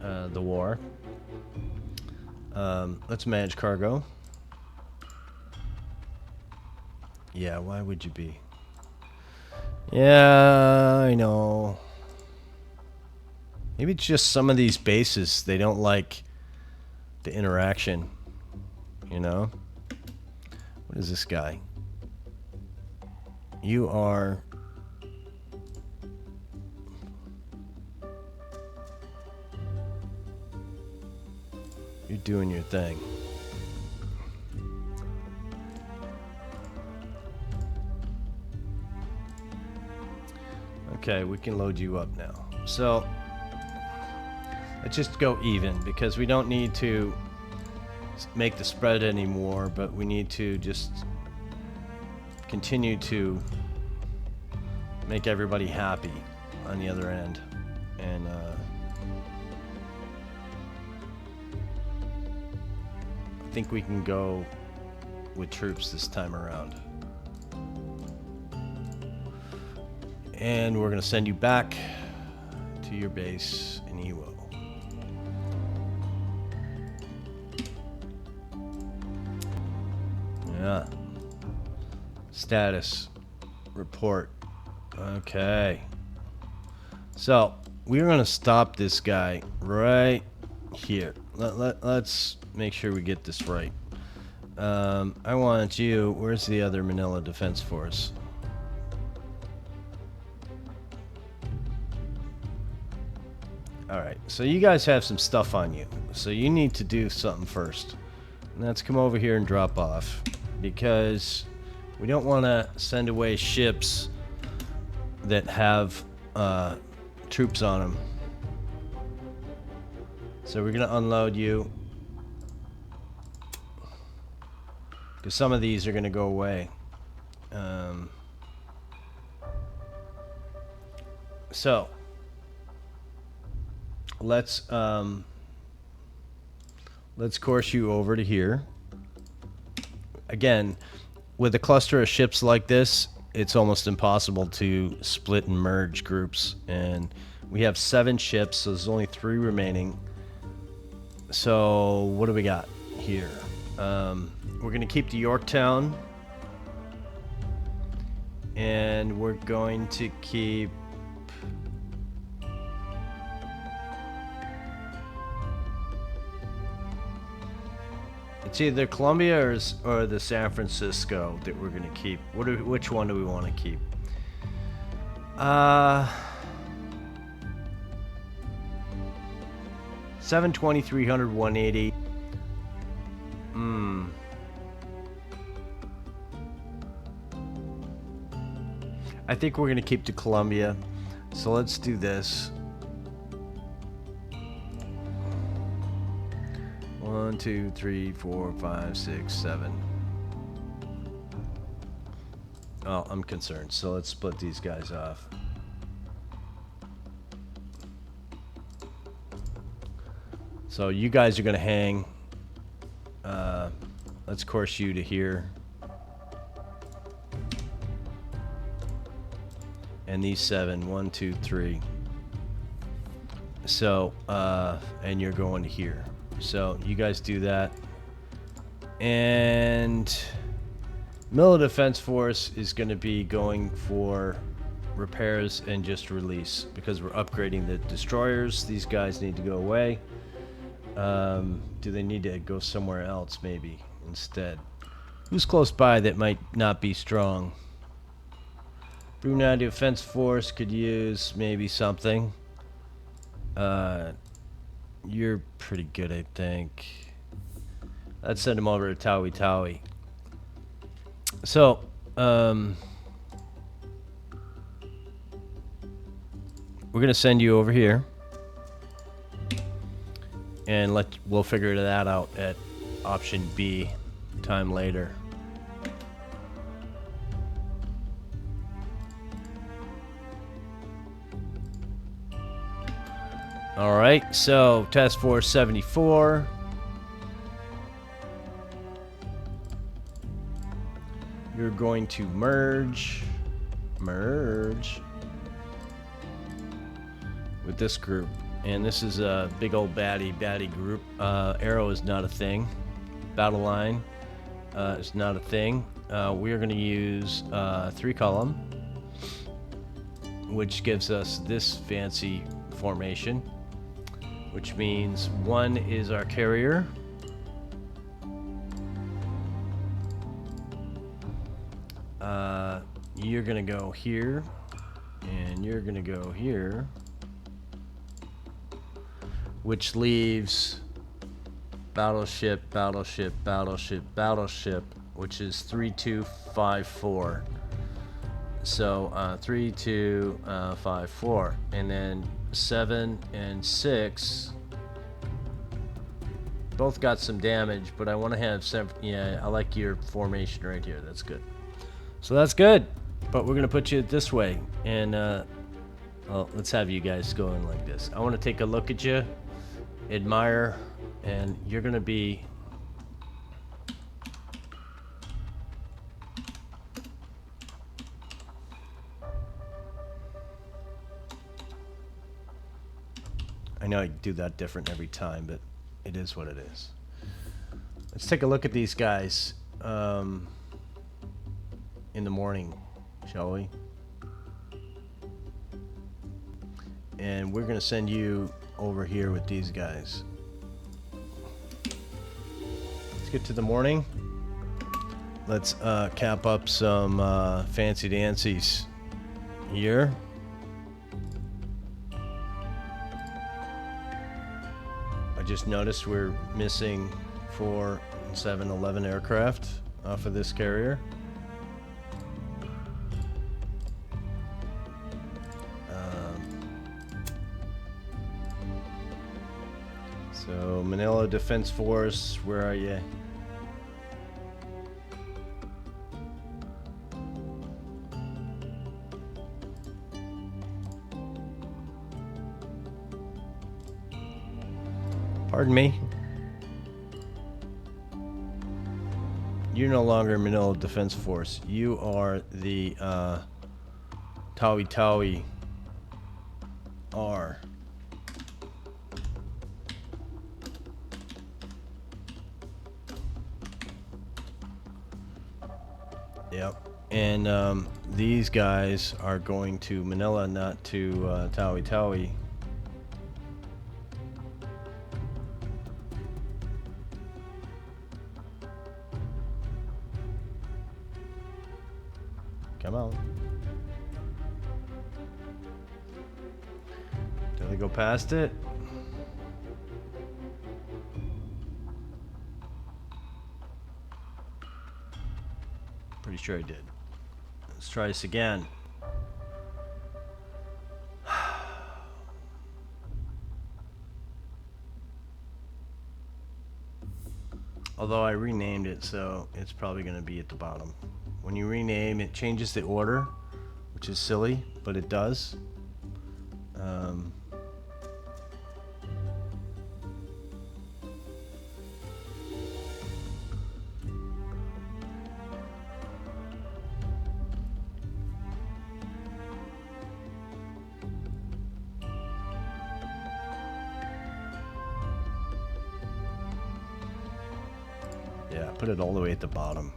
the war. Let's manage cargo. Yeah, why would you be? Yeah, I know. Maybe it's just some of these bases, they don't like the interaction, you know? What is this guy? You are... You're doing your thing. Okay, we can load you up now. So, let's just go even, because we don't need to make the spread anymore, but we need to just continue to make everybody happy on the other end. And I think we can go with troops this time around. And we're going to send you back to your base in Iwo. Yeah. Status report. Okay. So, we're going to stop this guy right here. Let's make sure we get this right. I want you... Where's the other Manila Defense Force? Alright, so you guys have some stuff on you. So you need to do something first. And that's come over here and drop off. Because we don't want to send away ships that have troops on them. So we're going to unload you. Because some of these are going to go away. So let's course you over to here. Again, with a cluster of ships like this, it's almost impossible to split and merge groups. And we have 7 ships, so there's only 3 remaining. So what do we got here? We're going to keep the Yorktown. And we're going to keep... It's either Columbia or the San Francisco that we're going to keep. Which one do we want to keep? 720, 300, 180. I think we're going to keep the Columbia. So let's do this. 1, 2, 3, 4, 5, 6, 7. Oh, I'm concerned. So let's split these guys off. So you guys are going to hang. Let's course you to here. And these 7. 1, 2, 3. So, and you're going to here. So you guys do that. And Manila Defense Force is going to be going for repairs and just release, because we're upgrading the destroyers. These guys need to go away. Do they need to go somewhere else maybe instead? Who's close by that might not be strong? Brunei Defense Force could use maybe something. You're pretty good, I think. Let's send him over to Tawi Tawi. So, we're gonna send you over here, and we'll figure that out at option B time later. All right, so Task Force 74. You're going to merge with this group. And this is a big old baddie group. Arrow is not a thing. Battle line is not a thing. We are going to use 3 column, which gives us this fancy formation. which means 1 is our carrier. You're gonna go here, and you're gonna go here, which leaves battleship, battleship, battleship, battleship, which is 3254. So 3254, and then 7 and 6 both got some damage, but I want to have yeah, I like your formation right here. That's good. So that's good, but we're gonna put you this way, and well, let's have you guys going like this. I want to take a look at you, admire, and you're gonna be I know I do that different every time, but it is what it is. Let's take a look at these guys in the morning, shall we? And we're gonna send you over here with these guys. Let's get to the morning. Let's cap up some fancy dancies here. I just noticed we're missing 4 and 7, 11 aircraft off of this carrier. So Manila Defense Force, where are you? Pardon me. You're no longer Manila Defense Force. You are the Tawi Tawi R. Yep. And these guys are going to Manila, not to Tawi Tawi. Come on. Did they go past it? Pretty sure I did. Let's try this again. Although I renamed it, so it's probably going to be at the bottom. When you rename, it changes the order, which is silly, but it does. Yeah, put it all the way at the bottom.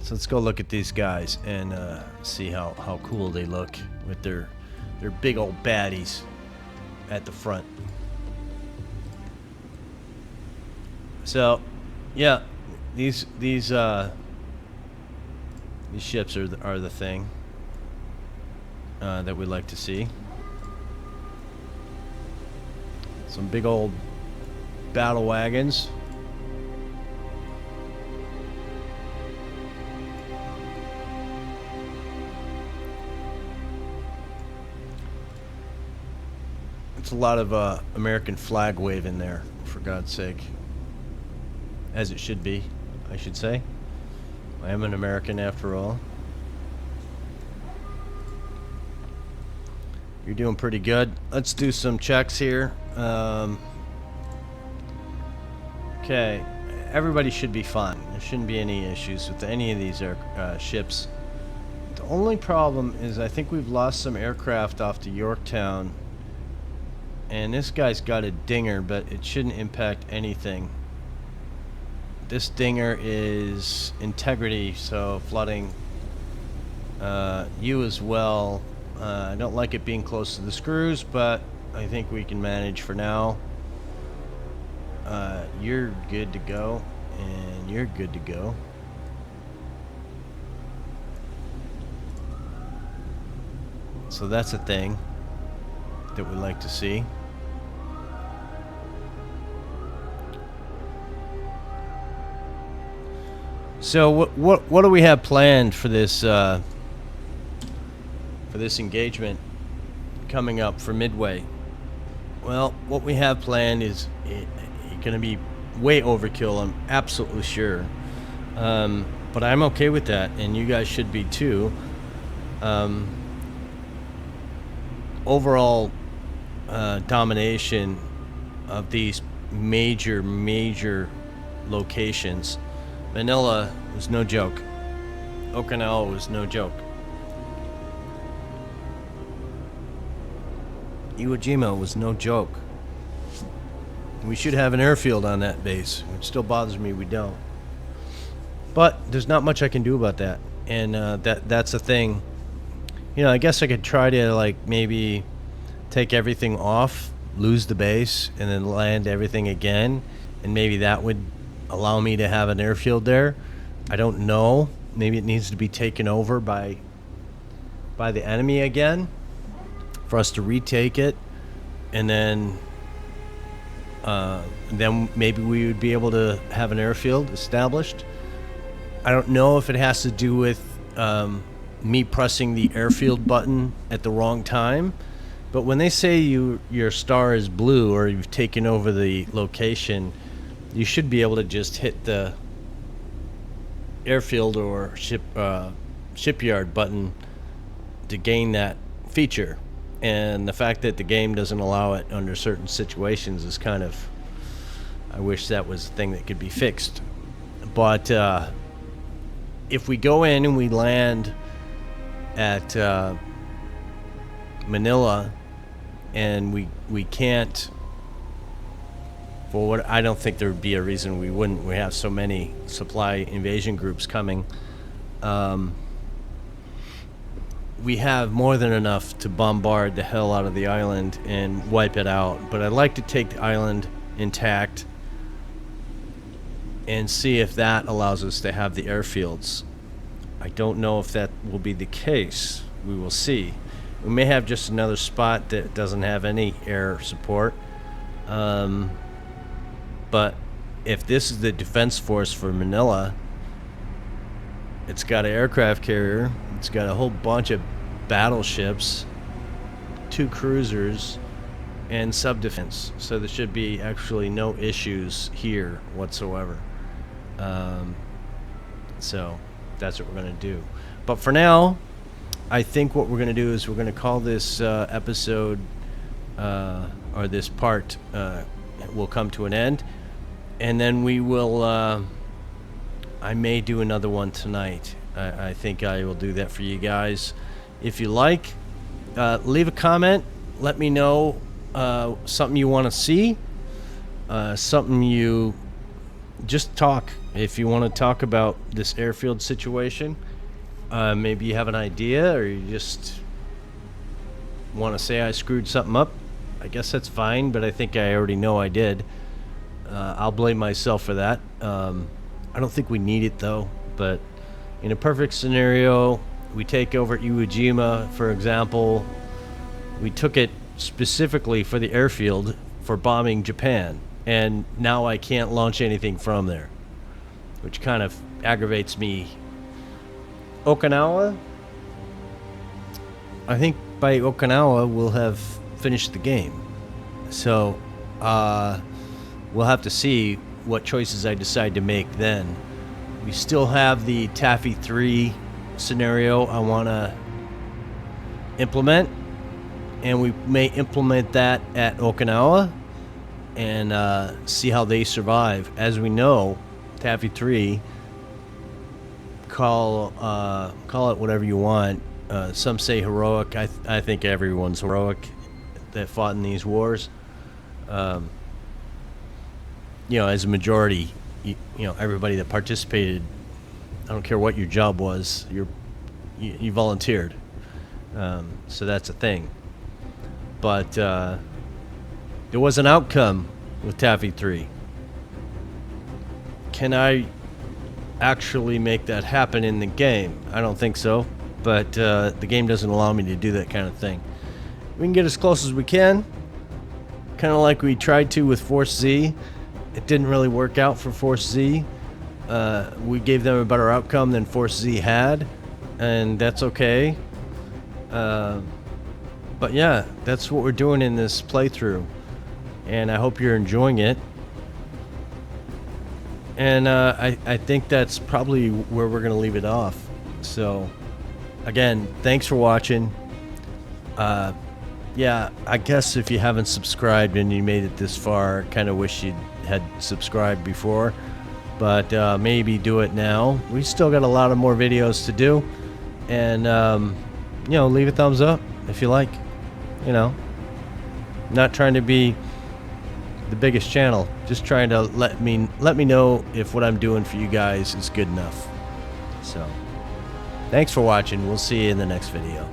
So let's go look at these guys and see how cool they look with their big old baddies at the front. So, yeah, these ships are the thing that we like to see. Some big old battle wagons. It's a lot of American flag waving there, for God's sake. As it should be, I should say. I am an American after all. You're doing pretty good. Let's do some checks here. Okay, everybody should be fine. There shouldn't be any issues with any of these ships. The only problem is I think we've lost some aircraft off to Yorktown. And this guy's got a dinger, but it shouldn't impact anything. This dinger is integrity, so flooding you as well. I don't like it being close to the screws, but I think we can manage for now. You're good to go, and you're good to go. So that's a thing that we like to see. So what do we have planned for this engagement coming up for Midway? Well, what we have planned is going to be way overkill, I'm absolutely sure. But I'm okay with that, and you guys should be too. Overall domination of these major locations. Manila was no joke. Okinawa was no joke. Iwo Jima was no joke. We should have an airfield on that base. It still bothers me we don't. But there's not much I can do about that. And that's the thing. You know, I guess I could try to, like, maybe take everything off, lose the base, and then land everything again. And maybe that would allow me to have an airfield there. I don't know. Maybe it needs to be taken over by the enemy again for us to retake it. And then maybe we would be able to have an airfield established. I don't know if it has to do with me pressing the airfield button at the wrong time, but when they say your star is blue or you've taken over the location, you should be able to just hit the airfield or shipyard button to gain that feature. And the fact that the game doesn't allow it under certain situations is kind of, I wish that was a thing that could be fixed. But if we go in and we land at Manila and we can't, for what I don't think there would be a reason we wouldn't. We have so many supply invasion groups coming. We have more than enough to bombard the hell out of the island and wipe it out. But I'd like to take the island intact and see if that allows us to have the airfields. I don't know if that will be the case. We will see. We may have just another spot that doesn't have any air support. But if this is the defense force for Manila, it's got an aircraft carrier, it's got a whole bunch of battleships, 2 cruisers, and sub-defense. So there should be actually no issues here whatsoever. So that's what we're going to do. But for now, I think what we're going to do is we're going to call this episode, or this part, will come to an end. And then we will, I may do another one tonight. I think I will do that for you guys. If you like, leave a comment. Let me know something you want to see. Something you just talk. If you want to talk about this airfield situation, maybe you have an idea, or you just want to say I screwed something up. I guess that's fine, but I think I already know I did. I'll blame myself for that. I don't think we need it, though. But in a perfect scenario, we take over Iwo Jima, for example. We took it specifically for the airfield for bombing Japan. And now I can't launch anything from there, which kind of aggravates me. Okinawa? I think by Okinawa we'll have finished the game. So, we'll have to see what choices I decide to make then. We still have the Taffy 3 scenario I want to implement, and we may implement that at Okinawa and see how they survive. As we know, Taffy 3, call it whatever you want. Some say heroic. I think everyone's heroic that fought in these wars. You know, as a majority, you know, everybody that participated, I don't care what your job was, you volunteered. So that's a thing. But there was an outcome with Taffy 3. Can I actually make that happen in the game? I don't think so, but the game doesn't allow me to do that kind of thing. We can get as close as we can, kind of like we tried to with Force Z. It didn't really work out for Force Z. We gave them a better outcome than Force Z had, and that's okay. But yeah, that's what we're doing in this playthrough, and I hope you're enjoying it. And I think that's probably where we're gonna leave it off. So again, thanks for watching. Yeah, I guess if you haven't subscribed and you made it this far, kind of wish you had subscribed before, but maybe do it now. We still got a lot of more videos to do, and you know, leave a thumbs up if you like. You know, not trying to be the biggest channel, just trying to let me know if what I'm doing for you guys is good enough. So thanks for watching. We'll see you in the next video.